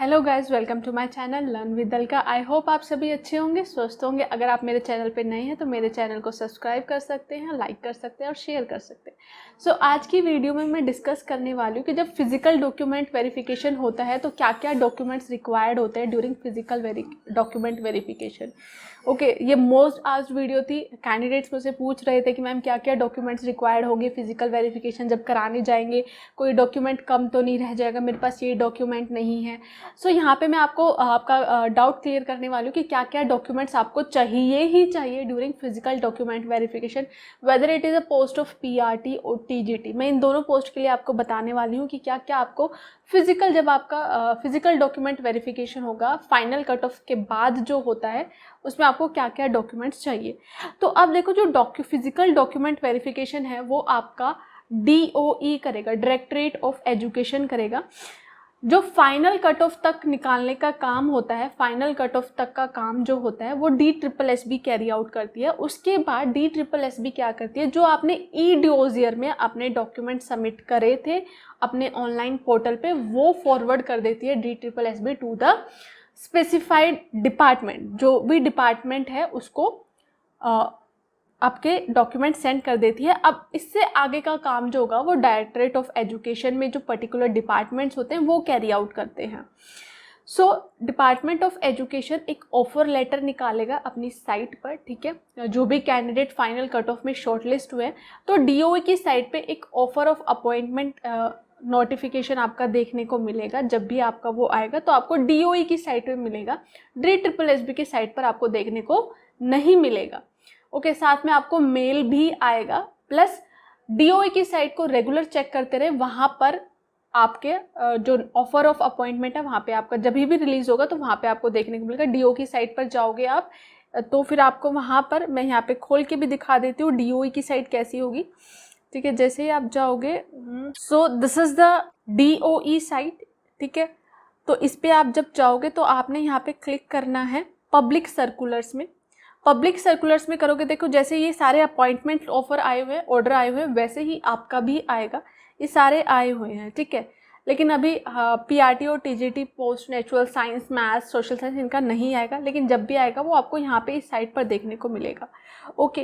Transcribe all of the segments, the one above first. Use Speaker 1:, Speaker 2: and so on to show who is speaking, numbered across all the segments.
Speaker 1: Hello guys, welcome to my channel learn with Alka. I hope आप सभी अच्छे होंगे, स्वस्थ होंगे। अगर आप मेरे चैनल पे नए हैं तो मेरे चैनल को सब्सक्राइब कर सकते हैं, लाइक कर सकते हैं और शेयर कर सकते हैं। सो आज की वीडियो में मैं डिस्कस करने वाली हूँ कि जब फिजिकल डॉक्यूमेंट वेरिफिकेशन होता है तो क्या क्या डॉक्यूमेंट्स रिक्वायर्ड होते हैं during physical document verification. Okay, ये मोस्ट आस्क्ड वीडियो थी। कैंडिडेट्स मुझसे पूछ रहे थे कि मैम क्या क्या डॉक्यूमेंट्स रिक्वायर्ड होंगे फिजिकल वेरिफिकेशन जब कराने जाएंगे, कोई डॉक्यूमेंट कम तो नहीं रह जाएगा, मेरे पास ये डॉक्यूमेंट नहीं है। सो यहाँ पे मैं आपको आपका डाउट क्लियर करने वाली हूँ कि क्या क्या डॉक्यूमेंट्स आपको चाहिए ही चाहिए during physical document verification, whether it is a post of PRT और टीजीटी। मैं इन दोनों पोस्ट के लिए आपको बताने वाली हूँ कि क्या क्या आपको फिजिकल, जब आपका फिजिकल डॉक्यूमेंट वेरिफिकेशन होगा फाइनल कट ऑफ के बाद जो होता है, उसमें आपको क्या क्या डॉक्यूमेंट्स चाहिए। तो अब देखो, जो फिजिकल डॉक्यूमेंट वेरिफिकेशन है वो आपका DOE करेगा, डायरेक्टरेट ऑफ एजुकेशन करेगा। जो फाइनल कट ऑफ तक निकालने का काम होता है, फाइनल कट ऑफ तक का काम जो होता है वो DSSB कैरी आउट करती है। उसके बाद DSSB क्या करती है, जो आपने ई-डोजियर में अपने डॉक्यूमेंट सबमिट करे थे अपने ऑनलाइन पोर्टल पे, वो फॉरवर्ड कर देती है DSSB to the specified department. जो भी डिपार्टमेंट है उसको आपके डॉक्यूमेंट सेंड कर देती है। अब इससे आगे का काम जो होगा वो डायरेक्टरेट ऑफ एजुकेशन में जो पर्टिकुलर डिपार्टमेंट्स होते हैं वो कैरी आउट करते हैं। सो डिपार्टमेंट ऑफ एजुकेशन एक ऑफर लेटर निकालेगा अपनी साइट पर, ठीक है। जो भी कैंडिडेट फाइनल कट ऑफ में शॉर्टलिस्ट हुए तो DOE की साइट पे एक ऑफर ऑफ अपॉइंटमेंट नोटिफिकेशन आपका देखने को मिलेगा। जब भी आपका वो आएगा तो आपको DOE की साइट पे मिलेगा, DSSB की साइट पर आपको देखने को नहीं मिलेगा। ओके, साथ में आपको मेल भी आएगा, प्लस DOE की साइट को रेगुलर चेक करते रहे। वहाँ पर आपके जो ऑफर ऑफ अपॉइंटमेंट है वहाँ पे आपका जब भी रिलीज होगा तो वहाँ पे आपको देखने को मिलेगा। DOE की साइट पर जाओगे आप तो फिर आपको वहाँ पर, मैं यहाँ पे खोल के भी दिखा देती हूँ DOE की साइट कैसी होगी, ठीक है। जैसे ही आप जाओगे, so this is the DOE site, ठीक है। तो इस पे आप जब जाओगे तो आपने यहाँ पे क्लिक करना है पब्लिक सर्कुलर्स में। पब्लिक सर्कुलर्स में करोगे, देखो जैसे ये सारे अपॉइंटमेंट ऑफर आए हुए हैं, ऑर्डर आए हुए हैं, वैसे ही आपका भी आएगा। ये सारे आए हुए हैं, ठीक है। लेकिन अभी PRT और TGT post natural science, maths, social science इनका नहीं आएगा, लेकिन जब भी आएगा वो आपको यहाँ पे इस साइट पर देखने को मिलेगा। ओके,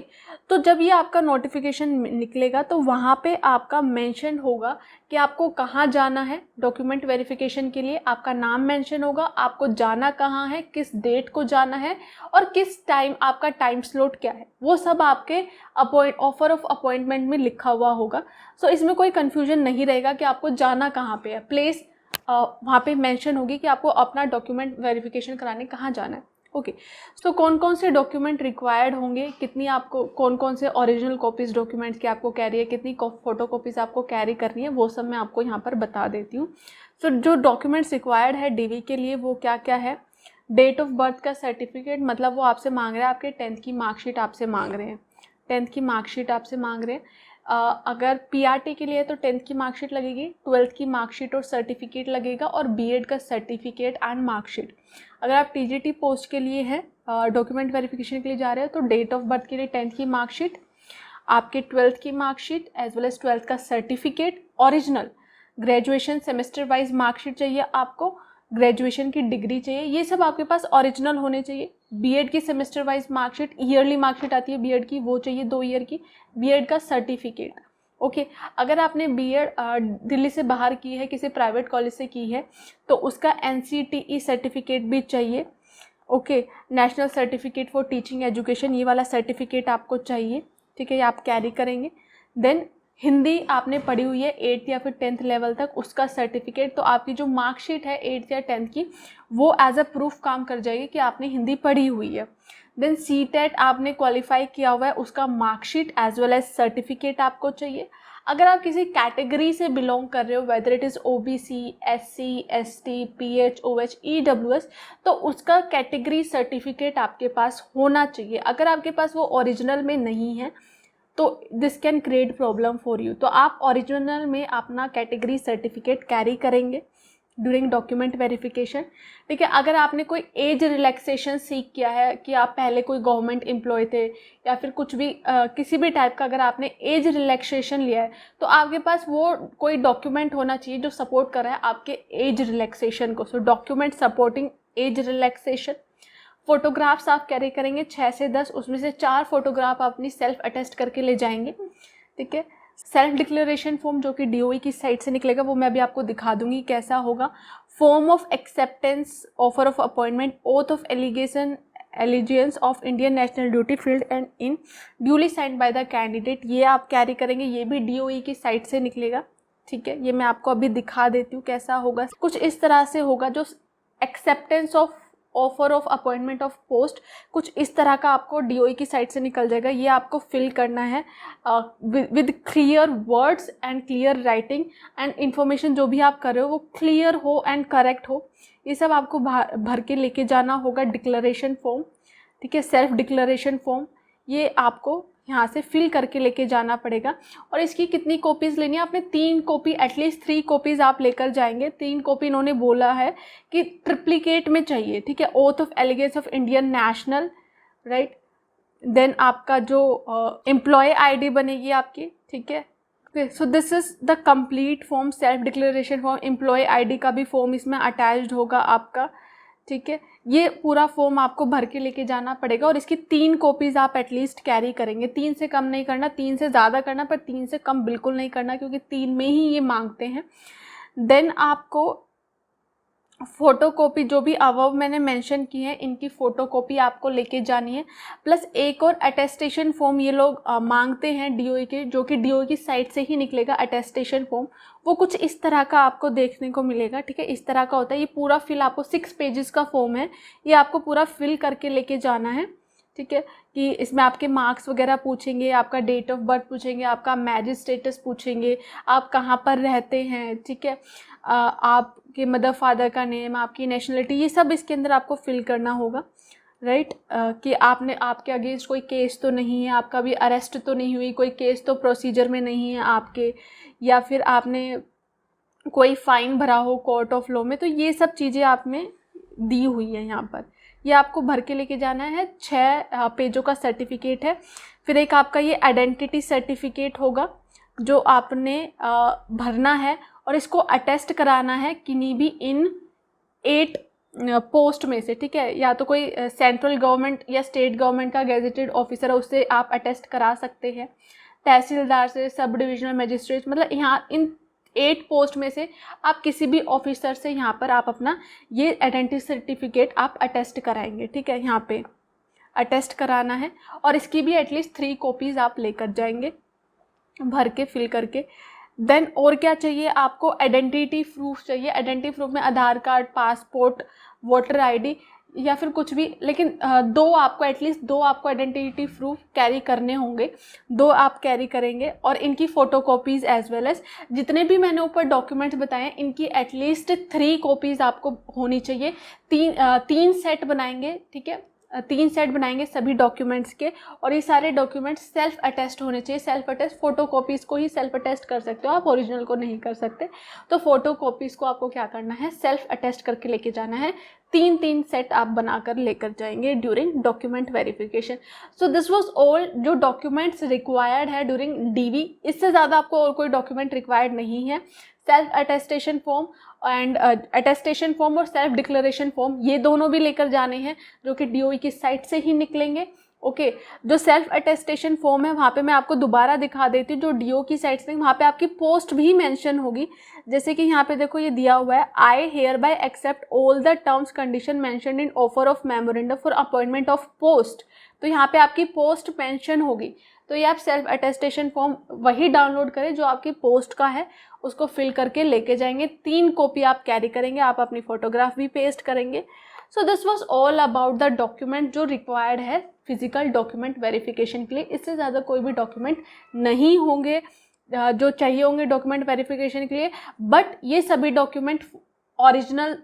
Speaker 1: तो जब ये आपका नोटिफिकेशन निकलेगा तो वहाँ पे आपका मेंशन होगा कि आपको कहाँ जाना है डॉक्यूमेंट वेरिफिकेशन के लिए। आपका नाम मेंशन होगा, आपको जाना कहाँ है, किस डेट को जाना है और किस टाइम, आपका टाइम स्लॉट क्या है, वो सब आपके ऑफर ऑफ अपॉइंटमेंट में लिखा हुआ होगा। सो इसमें कोई कन्फ्यूजन नहीं रहेगा कि आपको जाना कहाँ पे है। प्लेस वहाँ पे मेंशन होगी कि आपको अपना डॉक्यूमेंट वेरिफिकेशन कराने कहाँ जाना है। ओके, सो कौन कौन से डॉक्यूमेंट रिक्वायर्ड होंगे, कितनी आपको कौन कौन से ओरिजिनल कॉपीज़ डॉक्यूमेंट्स की आपको कैरी है, कितनी फोटो कॉपीज़ आपको कैरी करनी है, वो सब मैं आपको यहाँ पर बता देती हूँ। सो जो डॉक्यूमेंट्स रिक्वायर्ड है DV के लिए वो क्या क्या है। डेट ऑफ बर्थ का सर्टिफिकेट, मतलब वो आपसे मांग रहे हैं, आपके 10th की मार्कशीट आपसे मांग रहे हैं, 10th की मार्कशीट आपसे मांग रहे हैं। अगर PRT के लिए तो 10th की मार्कशीट लगेगी, 12th की मार्कशीट और सर्टिफिकेट लगेगा और BEd का सर्टिफिकेट एंड मार्कशीट। अगर आप TGT पोस्ट के लिए हैं, डॉक्यूमेंट वेरिफिकेशन के लिए जा रहे हो, तो डेट ऑफ बर्थ के लिए 10th की मार्कशीट, आपके 12th की marksheet as well as 12th का certificate original, graduation semester wise marksheet चाहिए आपको, ग्रेजुएशन की डिग्री चाहिए, ये सब आपके पास ओरिजिनल होने चाहिए। BEd की semester wise marksheet, yearly marksheet आती है BEd की, वो चाहिए 2 ईयर की, BEd का सर्टिफिकेट। ओके, अगर आपने BEd दिल्ली से बाहर की है, किसी प्राइवेट कॉलेज से की है, तो उसका NCTE सर्टिफिकेट भी चाहिए। Okay, national certificate for teaching education, ये वाला सर्टिफिकेट आपको चाहिए, ठीक है, ये आप कैरी करेंगे। देन हिंदी आपने पढ़ी हुई है 8th या फिर 10th लेवल तक, उसका सर्टिफिकेट। तो आपकी जो मार्कशीट है 8th या 10th की, वो एज अ प्रूफ काम कर जाएगी कि आपने हिंदी पढ़ी हुई है। देन CTET आपने क्वालिफाई किया हुआ है, उसका marksheet as well as certificate आपको चाहिए। अगर आप किसी कैटेगरी से बिलोंग कर रहे हो, whether it is OBC, SC, ST, PH, OH, EWS, तो उसका कैटेगरी सर्टिफिकेट आपके पास होना चाहिए। अगर आपके पास वो ओरिजिनल में नहीं है तो this can create problem for you. तो आप ओरिजिनल में अपना कैटेगरी सर्टिफिकेट कैरी करेंगे। During document verification. ठीक है, अगर आपने कोई एज रिलैक्सेशन सीख किया है कि आप पहले कोई गवर्नमेंट एम्प्लॉय थे या फिर कुछ भी किसी भी टाइप का अगर आपने एज रिलैक्सेशन लिया है तो आपके पास वो कोई डॉक्यूमेंट होना चाहिए जो सपोर्ट कर रहा है आपके एज रिलैक्सेशन को। So document supporting age relaxation. Photographs आप कैरी करेंगे 6 से 10, उसमें से 4 फोटोग्राफ आप अपनी सेल्फ अटेस्ट करके ले जाएंगे। ठीक है, सेल्फ डिक्लेरेशन फॉर्म जो कि DOE की साइट से निकलेगा वो मैं अभी आपको दिखा दूंगी कैसा होगा। Form of acceptance, offer of appointment, oath of allegiance of Indian national duty field and in duly signed by the candidate, ये आप कैरी करेंगे, ये भी DOE की साइट से निकलेगा। ठीक है, ये मैं आपको अभी दिखा देती हूँ कैसा होगा। कुछ इस तरह से होगा, जो acceptance of offer of appointment of post, कुछ इस तरह का आपको DOE की साइट से निकल जाएगा। ये आपको फिल करना है with clear words and clear writing and information जो भी आप कर रहे हो वो क्लियर हो एंड करेक्ट हो। ये सब आपको भर के लेके जाना होगा। डिक्लेरेशन फॉर्म, ठीक है, सेल्फ डिक्लेरेशन फॉर्म, ये आपको यहाँ से फिल करके लेके जाना पड़ेगा। और इसकी कितनी कॉपीज़ लेनी है आपने? 3 कॉपी, एटलीस्ट 3 कॉपीज़ आप लेकर जाएंगे। 3 कॉपी इन्होंने बोला है कि ट्रिप्लिकेट में चाहिए। ठीक है, oath of allegiance of Indian national, right, then आपका जो एम्प्लॉय ID बनेगी आपकी। ठीक है, so this is the complete form, self declaration form. Employ ID का भी फॉर्म इसमें अटैच्ड होगा आपका। ठीक है, ये पूरा फॉर्म आपको भर के लेके जाना पड़ेगा और इसकी 3 कॉपीज़ आप एटलीस्ट कैरी करेंगे। 3 से कम नहीं करना, 3 से ज़्यादा करना, पर 3 से कम बिल्कुल नहीं करना क्योंकि 3 में ही ये मांगते हैं। देन आपको फ़ोटोकॉपी, जो भी अबव मैंने मेंशन की है, इनकी फ़ोटोकॉपी आपको लेके जानी है। प्लस एक और अटेस्टेशन फॉर्म ये लोग मांगते हैं DOE के, जो कि DOE की साइट से ही निकलेगा अटेस्टेशन फॉर्म। वो कुछ इस तरह का आपको देखने को मिलेगा। ठीक है, इस तरह का होता है। ये पूरा फिल आपको 6 पेजेस का फॉर्म है, ये आपको पूरा फिल करके लेके जाना है। ठीक है, कि इसमें आपके मार्क्स वगैरह पूछेंगे, आपका डेट ऑफ बर्थ पूछेंगे, आपका मैरिज स्टेटस पूछेंगे, आप कहाँ पर रहते हैं। ठीक है, आपके मदर फादर का नेम, आपकी नेशनलिटी, ये सब इसके अंदर आपको फिल करना होगा। राइट, कि आपके अगेंस्ट कोई केस तो नहीं है, आपका भी अरेस्ट तो नहीं हुई, कोई केस तो प्रोसीजर में नहीं है आपके, या फिर आपने कोई फ़ाइन भरा हो कोर्ट ऑफ लॉ में, तो ये सब चीज़ें आपने दी हुई है यहाँ पर। ये आपको भर के लेके जाना है। 6 पेजों का सर्टिफिकेट है। फिर एक आपका ये आइडेंटिटी सर्टिफिकेट होगा जो आपने भरना है और इसको अटेस्ट कराना है किन्हीं भी इन 8 पोस्ट में से। ठीक है, या तो कोई सेंट्रल गवर्नमेंट या स्टेट गवर्नमेंट का गेजेटेड ऑफिसर है, उससे आप अटेस्ट करा सकते हैं, तहसीलदार से, सब डिविजनल मजिस्ट्रेट, मतलब यहाँ इन 8 पोस्ट में से आप किसी भी ऑफिसर से यहाँ पर आप अपना ये आइडेंटिटी सर्टिफिकेट आप अटेस्ट कराएंगे। ठीक है, यहाँ पे अटेस्ट कराना है और इसकी भी एटलीस्ट 3 कॉपीज़ आप लेकर जाएंगे भर के फिल करके। देन और क्या चाहिए आपको? आइडेंटिटी प्रूफ चाहिए। आइडेंटिटी प्रूफ में आधार कार्ड, पासपोर्ट, वोटर ID या फिर कुछ भी, लेकिन 2 आपको एटलीस्ट 2 आपको आइडेंटिटी प्रूफ कैरी करने होंगे। 2 आप कैरी करेंगे और इनकी फ़ोटोकॉपीज़ एज वेल एज जितने भी मैंने ऊपर डॉक्यूमेंट्स बताए इनकी एटलीस्ट 3 कॉपीज़ आपको होनी चाहिए। 3 सेट बनाएंगे। ठीक है, 3 सेट बनाएंगे सभी डॉक्यूमेंट्स के और ये सारे डॉक्यूमेंट्स सेल्फ अटेस्ट होने चाहिए। सेल्फ अटेस्ट फ़ोटोकॉपीज़ को ही सेल्फ अटेस्ट कर सकते हो आप, ओरिजिनल को नहीं कर सकते। तो फ़ोटोकॉपीज़ को आपको क्या करना है? सेल्फ अटेस्ट करके लेके जाना है। 3 सेट आप बनाकर लेकर जाएंगे during document verification. So this was all जो डॉक्यूमेंट्स रिक्वायर्ड है ड्यूरिंग DV। इससे ज़्यादा आपको और कोई डॉक्यूमेंट रिक्वायर्ड नहीं है। Self attestation form and attestation form और सेल्फ डिक्लेरेशन फॉर्म, ये दोनों भी लेकर जाने हैं जो कि DOE की साइट से ही निकलेंगे। ओके, जो सेल्फ अटेस्टेशन फॉर्म है वहाँ पे मैं आपको दोबारा दिखा देती हूँ। जो DOE की साइट से, वहाँ पे आपकी पोस्ट भी मेंशन होगी। जैसे कि यहाँ पे देखो ये दिया हुआ है, I hereby accept all the terms condition mentioned in offer of memorandum for appointment of post. तो यहाँ पे आपकी पोस्ट मेंशन होगी। तो ये आप सेल्फ अटेस्टेशन फॉर्म वही डाउनलोड करें जो आपकी पोस्ट का है, उसको फिल करके लेके जाएंगे। 3 कॉपी आप कैरी करेंगे, आप अपनी फ़ोटोग्राफ भी पेस्ट करेंगे। So this was all about the document जो रिक्वायर्ड है फिजिकल डॉक्यूमेंट वेरिफिकेशन के लिए। इससे ज़्यादा कोई भी डॉक्यूमेंट नहीं होंगे जो चाहिए होंगे डॉक्यूमेंट वेरिफिकेशन के लिए, बट ये सभी डॉक्यूमेंट ओरिजिनल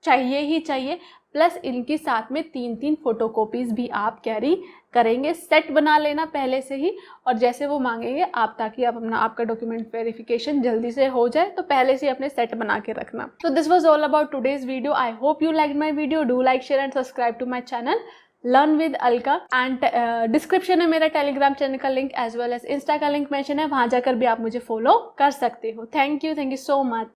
Speaker 1: चाहिए ही चाहिए। प्लस इनकी साथ में 3-3 फोटोकॉपीज़ भी आप कैरी करेंगे। सेट बना लेना पहले से ही, और जैसे वो मांगेंगे आप, ताकि आप आपका डॉक्यूमेंट वेरिफिकेशन जल्दी से हो जाए, तो पहले से अपने सेट बना के रखना। So this was all about today's video. I hope you liked my video. Do like, share and subscribe to my channel learn with Alka. And description में मेरा टेलीग्राम चैनल का link as well as Insta का link mention है, वहाँ जाकर भी आप मुझे फॉलो कर सकते हो। Thank you so much.